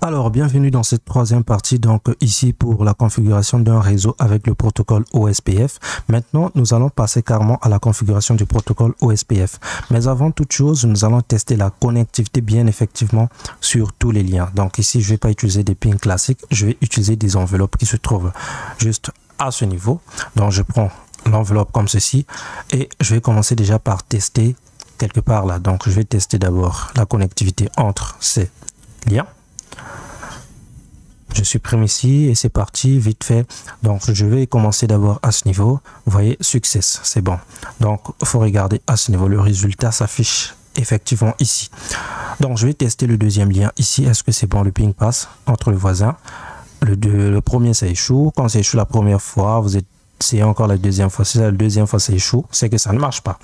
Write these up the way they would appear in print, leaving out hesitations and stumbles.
Alors, bienvenue dans cette troisième partie, donc ici pour la configuration d'un réseau avec le protocole OSPF. Maintenant, nous allons passer carrément à la configuration du protocole OSPF. Mais avant toute chose, nous allons tester la connectivité bien effectivement sur tous les liens. Donc ici, je ne vais pas utiliser des pings classiques, je vais utiliser des enveloppes qui se trouvent juste à ce niveau. Donc je prends l'enveloppe comme ceci et je vais commencer déjà par tester quelque part là. Donc je vais tester d'abord la connectivité entre ces liens. Je supprime ici et c'est parti, vite fait. Donc je vais commencer d'abord à ce niveau. Vous voyez, success, c'est bon. Donc il faut regarder à ce niveau, le résultat s'affiche effectivement ici. Donc je vais tester le deuxième lien ici. Est-ce que c'est bon, le ping passe entre le voisin? Le premier ça échoue. Quand ça échoue la première fois, vous essayez encore la deuxième fois. Si la deuxième fois ça échoue, c'est que ça ne marche pas.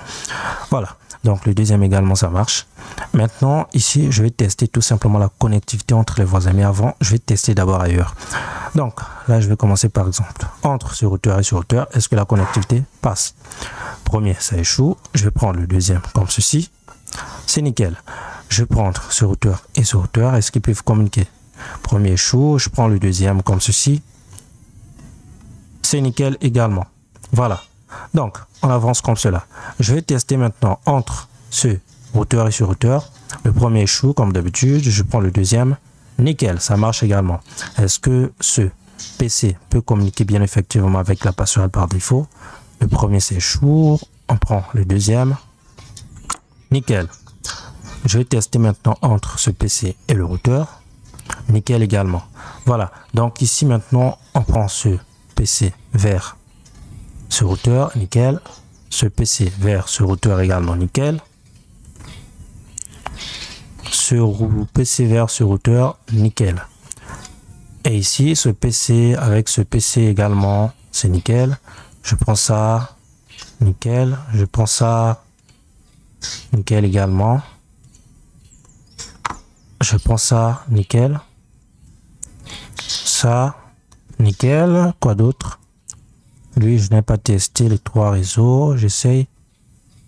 Voilà. Donc le deuxième également ça marche. Maintenant ici je vais tester tout simplement la connectivité entre les voisins, mais avant je vais tester d'abord ailleurs. Donc là je vais commencer par exemple entre ce routeur et ce routeur. Est-ce que la connectivité passe? Premier ça échoue. Je vais prendre le deuxième comme ceci, c'est nickel. Je vais prendre ce routeur et ce routeur. Est-ce qu'ils peuvent communiquer? Premier échoue. Je prends le deuxième comme ceci, c'est nickel également. Voilà. Donc, on avance comme cela. Je vais tester maintenant entre ce routeur et ce routeur. Le premier échoue comme d'habitude. Je prends le deuxième. Nickel, ça marche également. Est-ce que ce PC peut communiquer bien effectivement avec la passerelle par défaut? Le premier s'échoue. On prend le deuxième. Nickel. Je vais tester maintenant entre ce PC et le routeur. Nickel également. Voilà. Donc ici maintenant, on prend ce PC vers ce routeur, nickel. Ce PC vers ce routeur également, nickel. Ce PC vers ce routeur, nickel. Et ici, ce PC avec ce PC également, c'est nickel. Je prends ça, nickel. Je prends ça, nickel également. Je prends ça, nickel. Ça, nickel. Quoi d'autre? Lui, je n'ai pas testé les trois réseaux. J'essaye.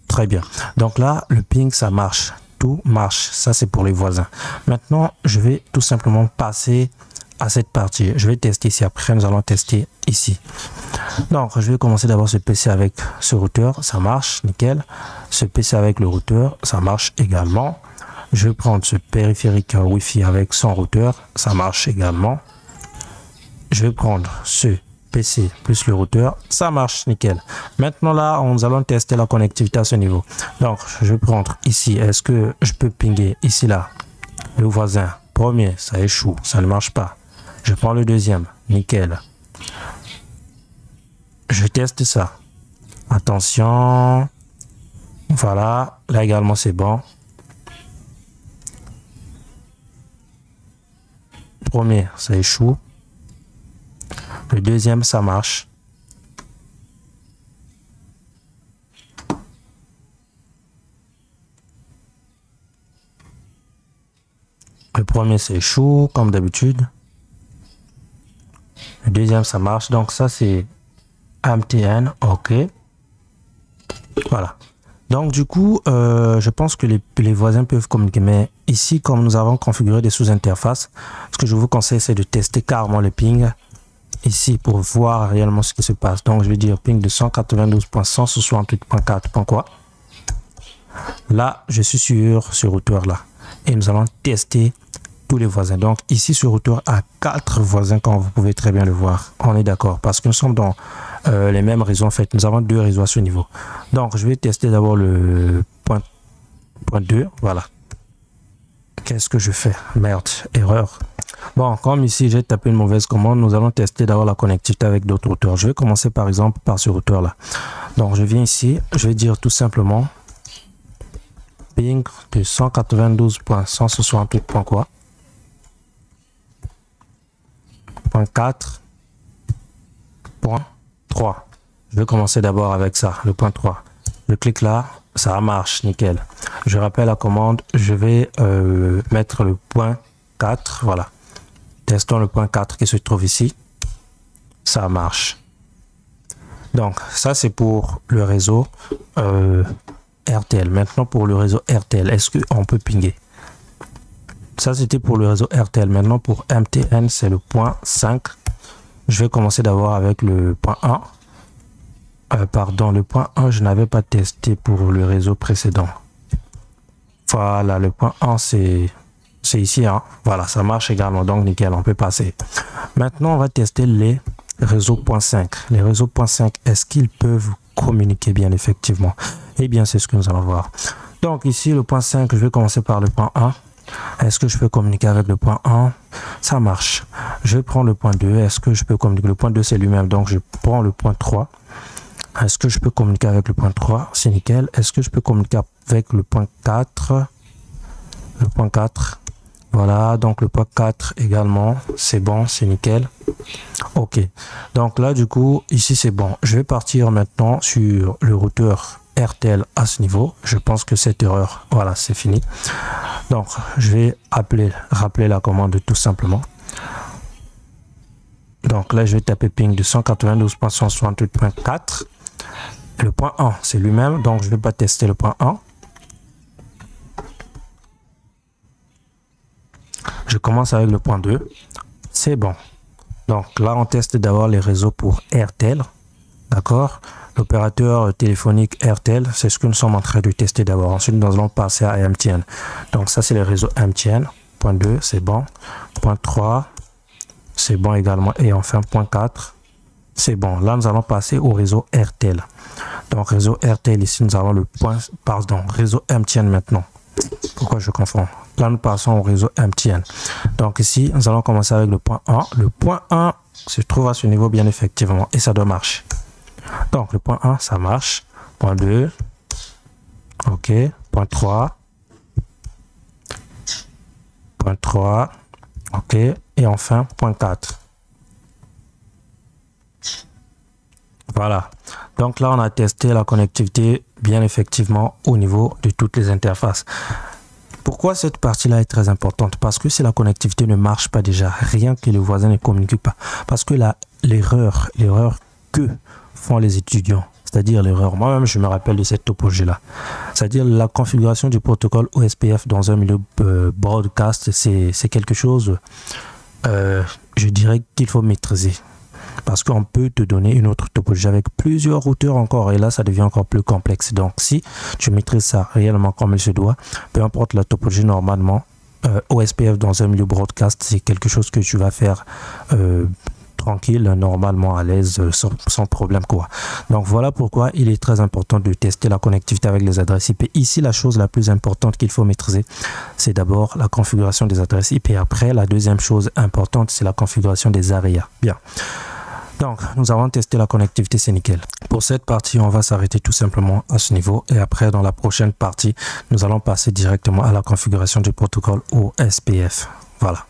Très bien. Donc là, le ping, ça marche. Tout marche. Ça, c'est pour les voisins. Maintenant, je vais tout simplement passer à cette partie. Je vais tester ici. Après, nous allons tester ici. Donc, je vais commencer d'abord ce PC avec ce routeur. Ça marche. Nickel. Ce PC avec le routeur. Ça marche également. Je vais prendre ce périphérique Wi-Fi avec son routeur. Ça marche également. Je vais prendre ce PC plus le routeur, ça marche nickel. Maintenant là, nous allons tester la connectivité à ce niveau. Donc, je vais prendre ici, est-ce que je peux pinguer ici là le voisin? Premier, ça échoue, ça ne marche pas. Je prends le deuxième, nickel. Je teste ça. Attention. Voilà, là également c'est bon. Premier, ça échoue. Le deuxième, ça marche. Le premier, c'est chaud, comme d'habitude. Le deuxième, ça marche. Donc, ça, c'est MTN. OK. Voilà. Donc, du coup, je pense que les voisins peuvent communiquer. Mais ici, comme nous avons configuré des sous-interfaces, ce que je vous conseille, c'est de tester carrément le ping ici pour voir réellement ce qui se passe. Donc je vais dire ping de 192.168.4. quoi. Là je suis sur ce routeur là et nous allons tester tous les voisins. Donc ici ce routeur a 4 voisins, comme vous pouvez très bien le voir. On est d'accord parce que nous sommes dans les mêmes réseaux. En fait nous avons 2 réseaux à ce niveau. Donc je vais tester d'abord le point 2. Voilà. Qu'est-ce que je fais? Merde, erreur. Bon, comme ici j'ai tapé une mauvaise commande, nous allons tester d'abord la connectivité avec d'autres routeurs. Je vais commencer par exemple par ce routeur là. Donc je viens ici, je vais dire tout simplement ping de 192.168. quoi. Point 4.3. Je vais commencer d'abord avec ça, le point 3. Je clique là, ça marche, nickel. Je rappelle la commande, je vais mettre le point 4, voilà. Testons le point 4 qui se trouve ici. Ça marche. Donc, ça c'est pour le réseau RTL. Maintenant, pour le réseau RTL, est-ce qu'on peut pinguer? Ça, c'était pour le réseau RTL. Maintenant, pour MTN, c'est le point 5. Je vais commencer d'abord avec le point 1. Pardon, le point 1, je n'avais pas testé pour le réseau précédent. Voilà, le point 1, c'est ici. Hein. Voilà, ça marche également. Donc, nickel, on peut passer. Maintenant, on va tester les réseaux point 5. Les réseaux point 5, est-ce qu'ils peuvent communiquer bien effectivement? Eh bien, c'est ce que nous allons voir. Donc, ici, le point 5, je vais commencer par le point 1. Est-ce que je peux communiquer avec le point 1? Ça marche. Je prends le point 2. Est-ce que je peux communiquer? Le point 2, c'est lui-même. Donc, je prends le point 3. Est-ce que je peux communiquer avec le point 3? C'est nickel. Est-ce que je peux communiquer avec le point 4? Le point 4. Voilà. Donc, le point 4 également. C'est bon. C'est nickel. OK. Donc, là, du coup, ici, c'est bon. Je vais partir maintenant sur le routeur RTL à ce niveau. Je pense que cette erreur, voilà, c'est fini. Donc, je vais rappeler la commande tout simplement. Donc là, je vais taper ping 292.168.4. Le point 1, c'est lui-même. Donc, je ne vais pas tester le point 1. Je commence avec le point 2. C'est bon. Donc là, on teste d'abord les réseaux pour RTL. D'accord? L'opérateur téléphonique RTL, c'est ce que nous sommes en train de tester d'abord. Ensuite, nous allons passer à MTN. Donc ça, c'est les réseaux MTN. Point 2, c'est bon. Point 3, c'est bon également. Et enfin, point 4, c'est bon. Là, nous allons passer au réseau RTL. Donc, réseau RTL, ici, nous avons le point, pardon, réseau MTN maintenant. Pourquoi je confonds? Là, nous passons au réseau MTN. Donc ici, nous allons commencer avec le point 1. Le point 1 se trouve à ce niveau bien effectivement et ça doit marcher. Donc, le point 1, ça marche. Point 2. OK. Point 3. Point 3. OK. Et enfin, point 4. Voilà. Donc là, on a testé la connectivité bien effectivement au niveau de toutes les interfaces. Pourquoi cette partie-là est très importante? Parce que si la connectivité ne marche pas déjà, rien que le voisin ne communique pas. Parce que l'erreur que font les étudiants, c'est-à-dire l'erreur, moi-même je me rappelle de cette topologie-là, c'est-à-dire la configuration du protocole OSPF dans un milieu broadcast, c'est quelque chose, je dirais qu'il faut maîtriser. Parce qu'on peut te donner une autre topologie avec plusieurs routeurs encore et là ça devient encore plus complexe. Donc si tu maîtrises ça réellement comme il se doit, peu importe la topologie normalement, OSPF dans un milieu broadcast, c'est quelque chose que tu vas faire tranquille, normalement à l'aise, sans problème quoi. Donc voilà pourquoi il est très important de tester la connectivité avec les adresses IP. Ici la chose la plus importante qu'il faut maîtriser, c'est d'abord la configuration des adresses IP. Après la deuxième chose importante, c'est la configuration des ARIA. Bien. Donc, nous avons testé la connectivité, c'est nickel. Pour cette partie, on va s'arrêter tout simplement à ce niveau. Et après, dans la prochaine partie, nous allons passer directement à la configuration du protocole OSPF. Voilà.